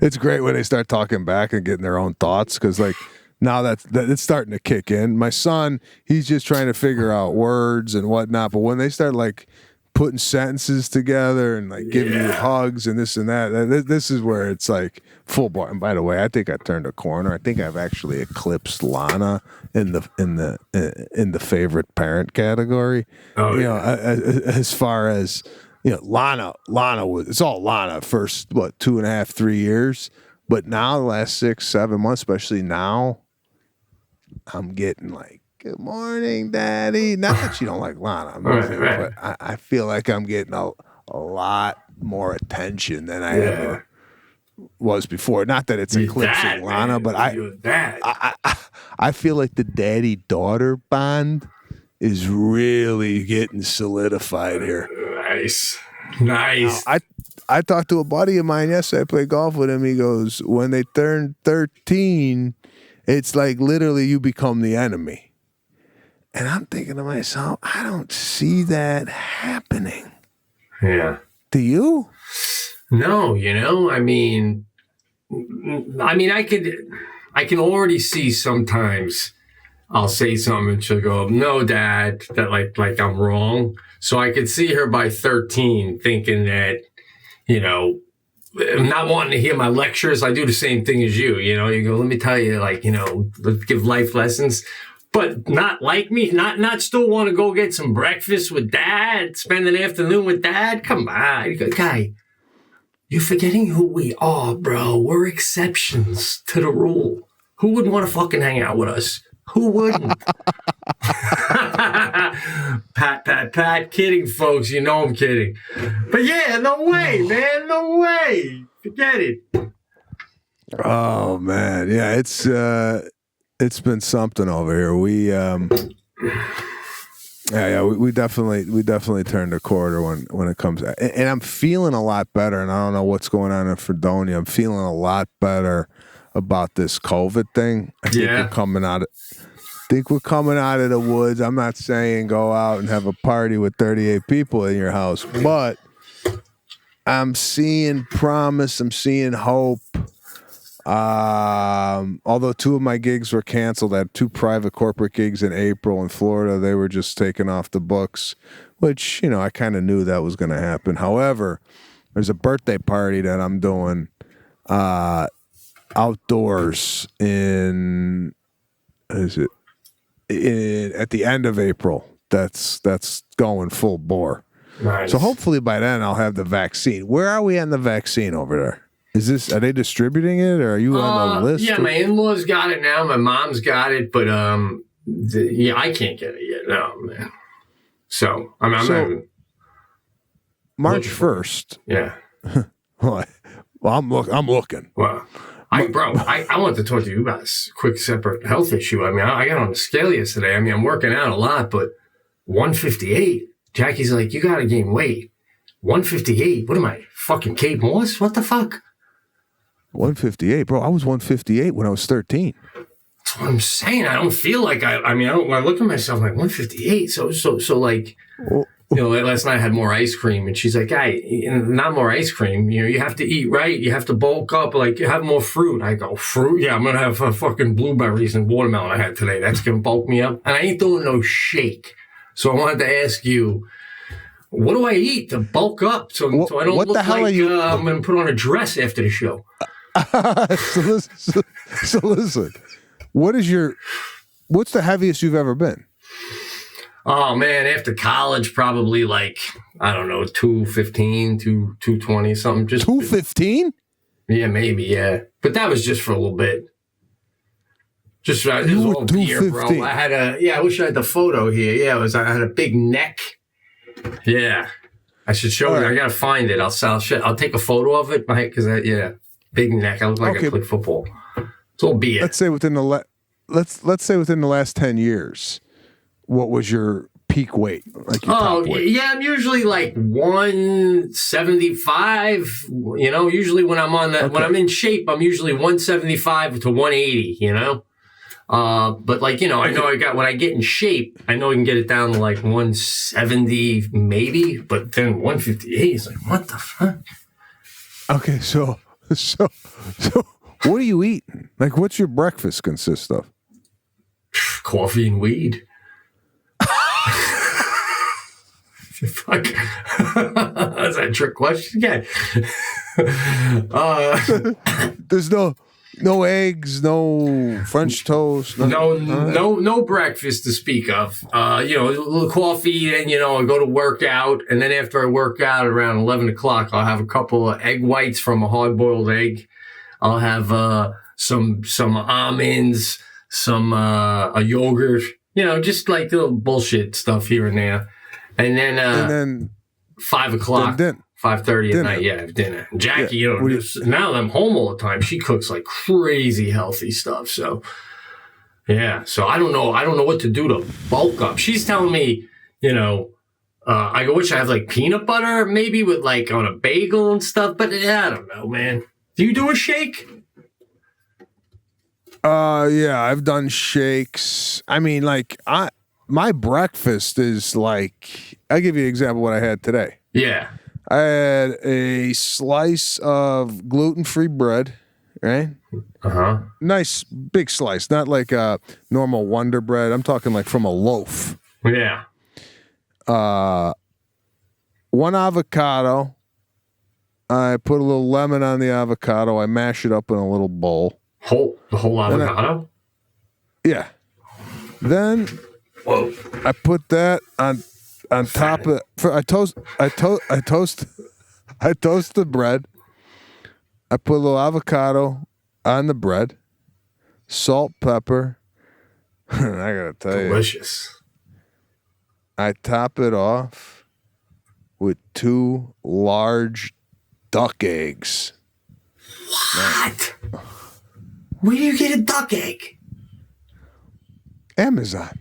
It's great when they start talking back and getting their own thoughts, because, like, now that it's starting to kick in. My son, he's just trying to figure out words and whatnot. But when they start like putting sentences together and like giving you hugs and this and that, this is where it's like full bar. And by the way, I think I turned a corner. I think I've actually eclipsed Lana in the favorite parent category. Oh, as far as Lana was, it's all Lana first 2.5, 3 years. But now the last 6, 7 months, especially now, I'm getting like, good morning, Daddy. Not that she don't like Lana, but I feel like I'm getting a lot more attention than I ever was before. Not that it's eclipsing Lana, but I feel like the daddy-daughter bond is really getting solidified here. Nice. I talked to a buddy of mine yesterday. I played golf with him. He goes, when they turn 13, it's like literally you become the enemy. And I'm thinking to myself, I don't see that happening. Yeah. Do you? No, I mean, I can already see sometimes I'll say something and she'll go, no, Dad, that like I'm wrong. So I could see her by 13 thinking that, not wanting to hear my lectures. I do the same thing as you, you go, let me tell you, let's give life lessons, but not like me, not still want to go get some breakfast with Dad, spend an afternoon with Dad. Come on, guy, you're forgetting who we are, bro. We're exceptions to the rule. Who would want to fucking hang out with us? Who wouldn't? Pat. Kidding, folks. You know I'm kidding. But yeah, no way, man. No way. Forget it. Oh man, yeah, it's been something over here. We we definitely turned a quarter when it comes, and I'm feeling a lot better. And I don't know what's going on in Fredonia. I'm feeling a lot better about this COVID thing. I think we're coming out of the woods. I'm not saying go out and have a party with 38 people in your house, but I'm seeing promise. I'm seeing hope. Although 2 of my gigs were canceled, I had 2 private corporate gigs in April in Florida. They were just taken off the books, which, I kind of knew that was going to happen. However, there's a birthday party that I'm doing outdoors at the end of April. That's going full bore. Nice. So hopefully by then I'll have the vaccine. Where are we on the vaccine over there? Are they distributing it, or are you on the list? Yeah, my in-laws got it now. My mom's got it, but I can't get it yet. No, man. So I'm March 1st. Yeah. Well, I'm looking. Well, I wanted to talk to you about a quick separate health issue. I mean, I got on the scale yesterday. I mean, I'm working out a lot, but 158. Jackie's like, you got to gain weight. 158. What am I, fucking Kate Moss? What the fuck? 158, bro. I was 158 when I was 13. That's what I'm saying. I don't feel like when I look at myself, I'm like 158. So like, last night I had more ice cream, and she's like, "Hey, not more ice cream. You have to eat right. You have to bulk up. Like, you have more fruit." I go, "Fruit? Yeah, I'm gonna have fucking blueberries and watermelon I had today. That's gonna bulk me up." And I ain't doing no shake. So I wanted to ask you, what do I eat to bulk up so I don't look like I'm gonna put on a dress after the show? So listen, what's the heaviest you've ever been? Oh man, after college, probably like, I don't know, 215, 220, something. Just 215? Yeah, maybe, yeah. But that was just for a little bit. Just it was all beer, bro. I wish I had the photo here. Yeah, I had a big neck. Yeah. I should show you. I gotta find it. I'll take a photo of it, because big neck. I look like I play football. It's all beer. Let's say within the last 10 years, what was your peak weight? Like your top weight? Yeah, I'm usually like 175. Usually when I'm when I'm in shape, I'm usually 175 to 180. But like, I know when I get in shape, I know I can get it down to like 170 maybe, but then 158 is like, what the fuck? Okay, so what are you eating? Like, what's your breakfast consist of? Coffee and weed. Fuck. That's a trick question again. There's no eggs, no French toast. No breakfast to speak of. A little coffee, and I go to work out, and then after I work out around 11 o'clock, I'll have a couple of egg whites from a hard-boiled egg. I'll have some almonds, a yogurt, just like little bullshit stuff here and there. And then 5 o'clock. 5:30 at night, dinner. Jackie, now that I'm home all the time, she cooks like crazy healthy stuff. So, yeah. So I don't know what to do to bulk up. She's telling me, I go, which I have like peanut butter maybe with like on a bagel and stuff. But I don't know, man. Do you do a shake? Yeah, I've done shakes. I mean, like my breakfast is like, I'll give you an example of what I had today. Yeah. I had a slice of gluten-free bread, right? Uh-huh. Nice big slice, not like a normal Wonder Bread. I'm talking like from a loaf. Yeah. One avocado. I put a little lemon on the avocado. I mash it up in a little bowl. The whole avocado? Yeah. Then I put that on top of I toast the bread. I put a little avocado on the bread, salt, pepper. I gotta tell Delicious. I top it off with 2 large duck eggs. What? Where do you get a duck egg? Amazon.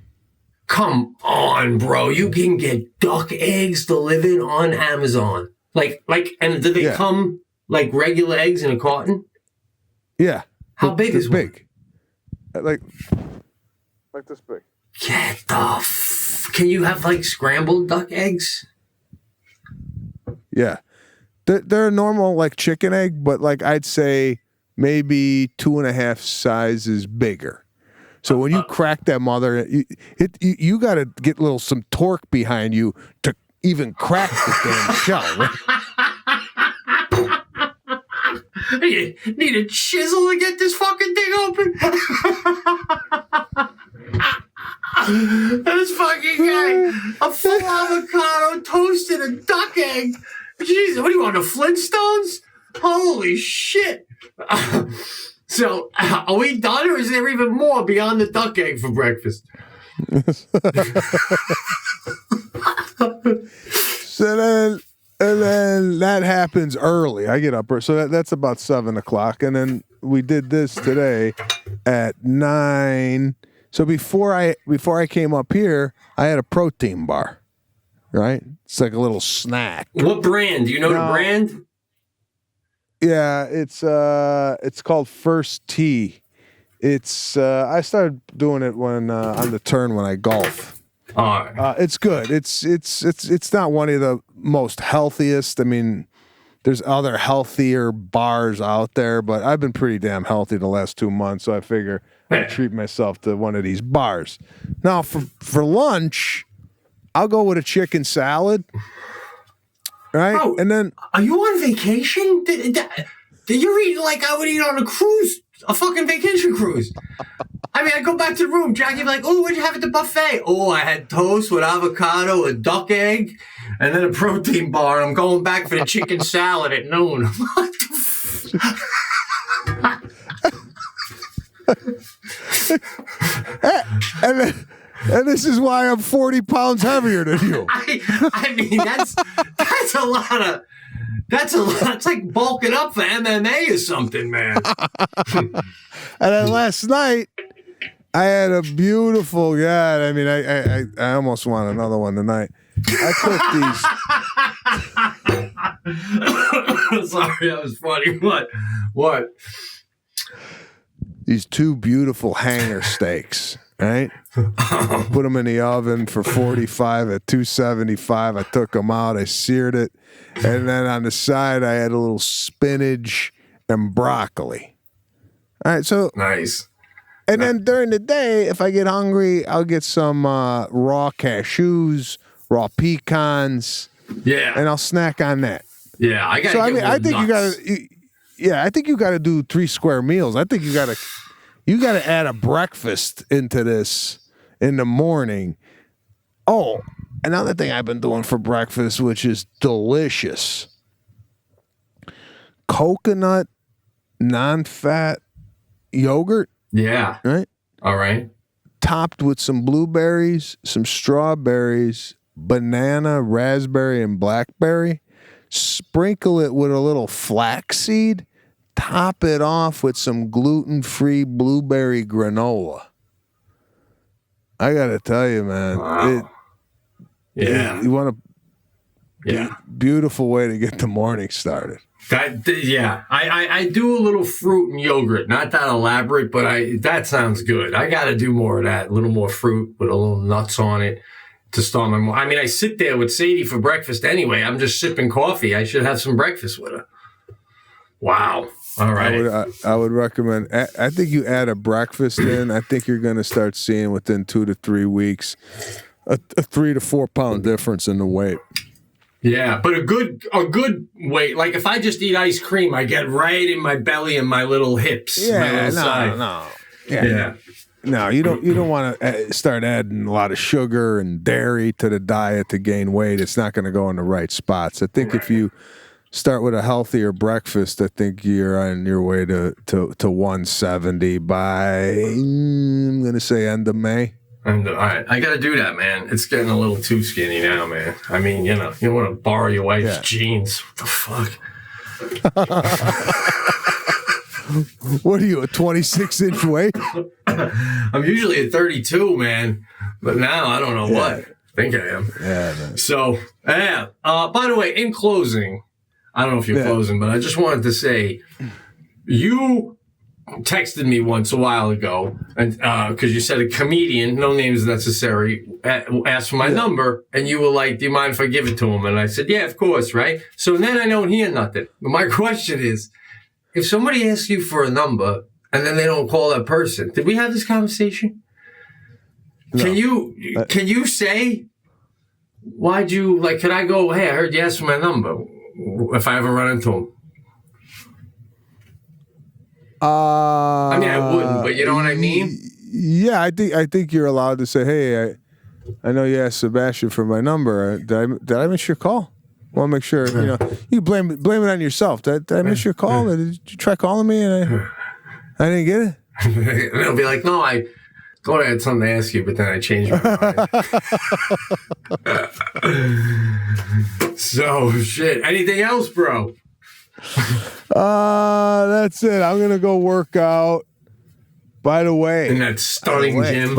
Come on, bro. You can get duck eggs delivered on Amazon. And do they come like regular eggs in a carton? Yeah. How big is one? Big. Like this big. Get the Can you have like scrambled duck eggs? Yeah. They're a normal like chicken egg, but like I'd say maybe 2.5 sizes bigger. So when you crack that mother, you got to get some torque behind you to even crack the damn shell. Right? You need a chisel to get this fucking thing open. This fucking guy, a full avocado toasted a duck egg. Jesus, what do you want, the Flintstones? Holy shit. So, are we done, or is there even more beyond the duck egg for breakfast? And then that happens early. I get up, so that's about 7 o'clock, and then we did this today at 9. So before I came up here, I had a protein bar. Right, it's like a little snack. What brand? Do you know the brand? Yeah, it's called First Tee. It's I started doing it when on the turn when I golf. It's good. It's not one of the most healthiest. I mean, there's other healthier bars out there, but I've been pretty damn healthy the last 2 months, so I figure I'd treat myself to one of these bars. Now for lunch, I'll go with a chicken salad. Right? Bro, and then are you on vacation? Did you eat like I would eat on a cruise, a fucking vacation cruise? I mean, I go back to the room, Jackie be like, oh, what'd you have at the buffet? Oh, I had toast with avocado, a duck egg, and then a protein bar. I'm going back for the chicken salad at noon. What the and this is why I'm 40 pounds heavier than you. I mean, that's a lot of. That's a lot. It's like bulking up for MMA or something, man. And then last night, I had a beautiful. God, I mean, I almost want another one tonight. I took these. Sorry, that was funny. What? These 2 beautiful hanger steaks. Right? Put them in the oven for 45 at 275. I took them out. I seared it. And then on the side, I had a little spinach and broccoli. All right, so nice. And then during the day, if I get hungry, I'll get some raw cashews, raw pecans. Yeah. And I'll snack on that. Yeah, I got. So I mean, I think I think you got to do 3 square meals. I think you got to add a breakfast into this in the morning. Oh, another thing I've been doing for breakfast, which is delicious. Coconut, non-fat yogurt. Yeah. Right? All right. Topped with some blueberries, some strawberries, banana, raspberry, and blackberry. Sprinkle it with a little flaxseed. Top it off with some gluten-free blueberry granola. I got to tell you, man. Wow. You want beautiful way to get the morning started. I do a little fruit and yogurt. Not that elaborate, but that sounds good. I got to do more of that. A little more fruit with a little nuts on it to start my morning. I mean, I sit there with Sadie for breakfast anyway. I'm just sipping coffee. I should have some breakfast with her. Wow. All right. I would recommend. I think you add a breakfast in. I think you're going to start seeing within 2 to 3 weeks a 3 to 4 pound difference in the weight. Yeah, but a good weight. Like if I just eat ice cream, I get right in my belly and my little hips. Yeah, no. Yeah. No, you don't want to start adding a lot of sugar and dairy to the diet to gain weight. It's not going to go in the right spots. I think if you start with a healthier breakfast, I think you're on your way to 170 by, I'm going to say end of May. And all right, I got to do that, man. It's getting a little too skinny now, man. I mean, you know, you want to borrow your wife's jeans. What the fuck? What are you, a 26-inch waist? I'm usually at 32, man. But now I don't know what. I think I am. Yeah, man. So, yeah. By the way, in closing, I don't know if you're closing, but I just wanted to say, you texted me once a while ago, and because you said a comedian, no names necessary, asked for my number, and you were like, do you mind if I give it to him? And I said, yeah, of course, right? So then I don't hear nothing. But my question is, if somebody asks you for a number, and then they don't call that person, did we have this conversation? No. Can you say, why'd you, like, could I go, hey, I heard you ask for my number, if I ever run into him? I mean, I wouldn't, but you know what I mean? Yeah, I think you're allowed to say, hey, I know you asked Sebastian for my number. Did I miss your call? Want to make sure, you know, you blame it on yourself. Did I miss your call? Did you try calling me and I didn't get it? And they'll be like, no, I thought I had something to ask you, but then I changed my mind. So, shit. Anything else, bro? That's it. I'm gonna go work out. By the way, in that stunning gym.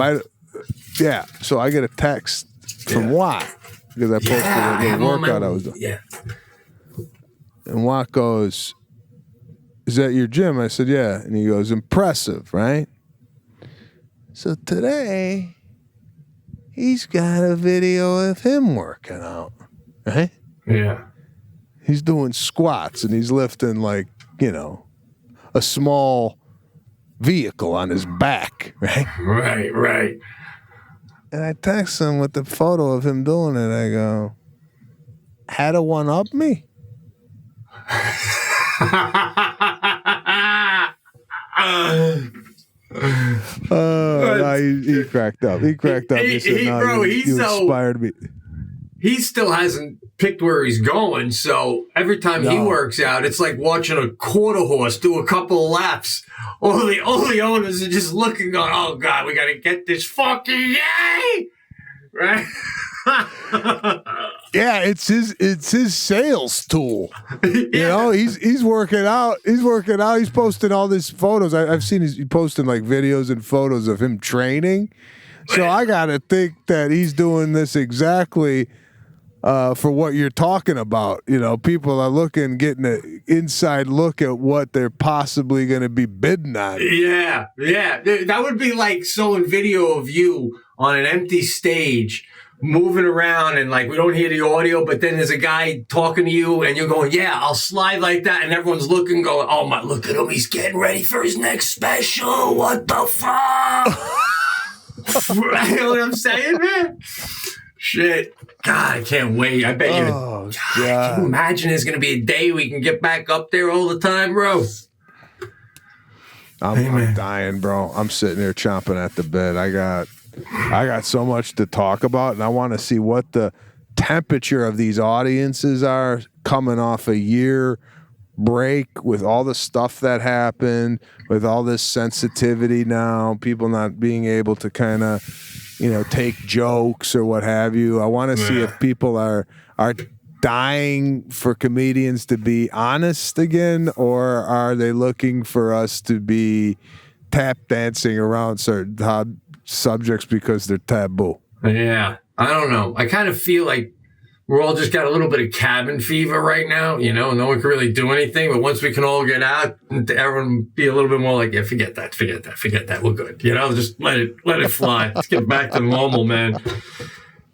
Yeah. So I get a text from Watt because I posted a little workout I was doing. Yeah. And Watt goes, "Is that your gym?" I said, "Yeah." And he goes, "Impressive, right?" So today, he's got a video of him working out, right? Yeah. He's doing squats and he's lifting, like, you know, a small vehicle on his back, right? Right. And I text him with the photo of him doing it. I go, had to one-up me? No, he cracked up. He cracked up. He said, no, you inspired me. He still hasn't picked where he's going, so every time he works out, it's like watching a quarter horse do a couple of laps. All the owners are just looking, going, "Oh God, we got to get this fucking guy!" Right? Yeah, it's his sales tool. You know, he's working out. He's posting all these photos. I've seen he's posting like videos and photos of him training. So I gotta think that he's doing this exactly for what you're talking about. You know, people are getting an inside look at what they're possibly going to be bidding on. Yeah. That would be like showing video of you on an empty stage, moving around, and like we don't hear the audio, but then there's a guy talking to you, and you're going, "Yeah, I'll slide like that," and everyone's looking, going, "Oh my, look at him, he's getting ready for his next special. What the fuck?" You know what I'm saying, man? Shit. God, I can't wait. I bet you. Oh, God. Can you imagine there's going to be a day we can get back up there all the time, bro? I'm dying, bro. I'm sitting there chomping at the bit. I got so much to talk about, and I want to see what the temperature of these audiences are coming off a year break with all the stuff that happened, with all this sensitivity now, people not being able to kind of, you know, take jokes or what have you. I want to see if people are dying for comedians to be honest again, or are they looking for us to be tap dancing around certain subjects because they're taboo? Yeah, I don't know. I kind of feel like we're all just got a little bit of cabin fever right now, you know, no one can really do anything. But once we can all get out, everyone be a little bit more like, yeah, forget that. We're good. You know, just let it fly. Let's get back to normal, man.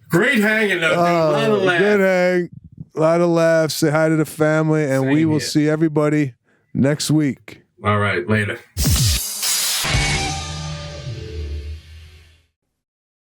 Great hanging though, dude. A lot of laughs. Good hang. A lot of laughs. Say hi to the family, and we will see everybody next week. All right, later.